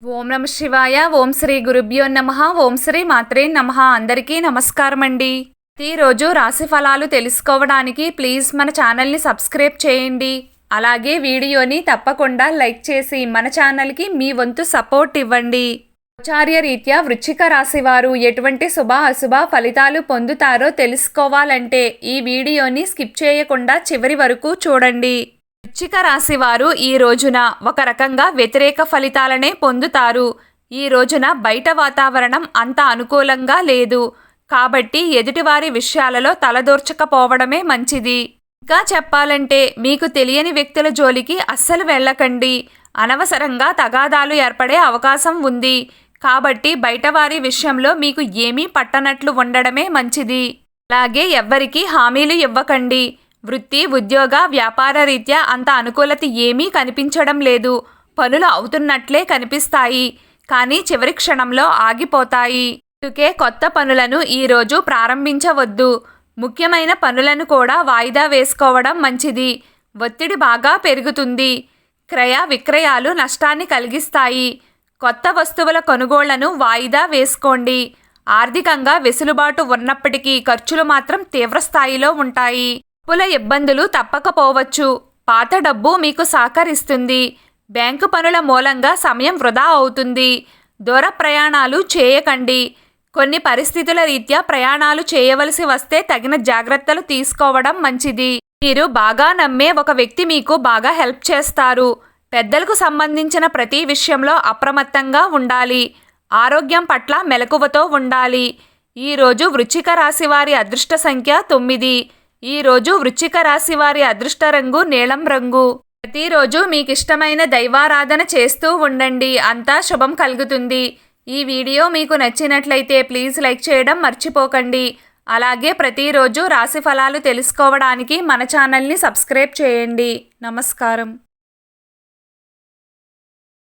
ఓం నమ శివాయ. ఓం శ్రీ గురుభ్యో నమః. ఓం శ్రీ మాత్రే నమః. అందరికీ నమస్కారం అండి. ప్రతిరోజు రాశి ఫలాలు తెలుసుకోవడానికి ప్లీజ్ మన ఛానల్ని సబ్స్క్రైబ్ చేయండి. అలాగే వీడియోని తప్పకుండా లైక్ చేసి మన ఛానల్కి మీ వంతు సపోర్ట్ ఇవ్వండి. ఆచార్య రీత్యా వృశ్చిక రాశి వారు ఎటువంటి శుభ అశుభ ఫలితాలు పొందుతారో తెలుసుకోవాలంటే ఈ వీడియోని స్కిప్ చేయకుండా చివరి వరకు చూడండి. వృశ్చిక రాశి వారు ఈ రోజున ఒక రకంగా వ్యతిరేక ఫలితాలనే పొందుతారు. ఈ రోజున బయట వాతావరణం అంత అనుకూలంగా లేదు కాబట్టి ఎదుటివారి విషయాలలో తలదూర్చకపోవడమే మంచిది. ఇంకా చెప్పాలంటే మీకు తెలియని వ్యక్తుల జోలికి అస్సలు వెళ్ళకండి. అనవసరంగా తగాదాలు ఏర్పడే అవకాశం ఉంది కాబట్టి బయటవారి విషయంలో మీకు ఏమీ పట్టనట్లు ఉండడమే మంచిది. అలాగే ఎవ్వరికీ హామీలు ఇవ్వకండి. వృత్తి ఉద్యోగ వ్యాపార రీత్యా అంత అనుకూలత ఏమీ కనిపించడం లేదు. పనులు అవుతున్నట్లే కనిపిస్తాయి కానీ చివరి క్షణంలో ఆగిపోతాయి. అందుకే కొత్త పనులను ఈరోజు ప్రారంభించవద్దు. ముఖ్యమైన పనులను కూడా వాయిదా వేసుకోవడం మంచిది. ఒత్తిడి బాగా పెరుగుతుంది. క్రయ విక్రయాలు నష్టాన్ని కలిగిస్తాయి. కొత్త వస్తువుల కొనుగోళ్లను వాయిదా వేసుకోండి. ఆర్థికంగా వెసులుబాటు ఉన్నప్పటికీ ఖర్చులు మాత్రం తీవ్రస్థాయిలో ఉంటాయి. అప్పుల ఇబ్బందులు తప్పకపోవచ్చు. పాత డబ్బు మీకు సహకరిస్తుంది. బ్యాంకు పనుల మూలంగా సమయం వృధా అవుతుంది. దూర ప్రయాణాలు చేయకండి. కొన్ని పరిస్థితుల రీత్యా ప్రయాణాలు చేయవలసి వస్తే తగిన జాగ్రత్తలు తీసుకోవడం మంచిది. మీరు బాగా నమ్మే ఒక వ్యక్తి మీకు బాగా హెల్ప్ చేస్తారు. పెద్దలకు సంబంధించిన ప్రతి విషయంలో అప్రమత్తంగా ఉండాలి. ఆరోగ్యం పట్ల మెలకువతో ఉండాలి. ఈరోజు వృశ్చిక రాశి వారి అదృష్ట సంఖ్య 9. ఈరోజు వృశ్చిక రాశి వారి అదృష్ట రంగు నీలం రంగు. ప్రతిరోజు మీకు ఇష్టమైన దైవారాధన చేస్తూ ఉండండి. అంతా శుభం కలుగుతుంది. ఈ వీడియో మీకు నచ్చినట్లయితే ప్లీజ్ లైక్ చేయడం మర్చిపోకండి. అలాగే ప్రతిరోజు రాశి ఫలాలు తెలుసుకోవడానికి మన ఛానల్ని సబ్స్క్రైబ్ చేయండి. నమస్కారం.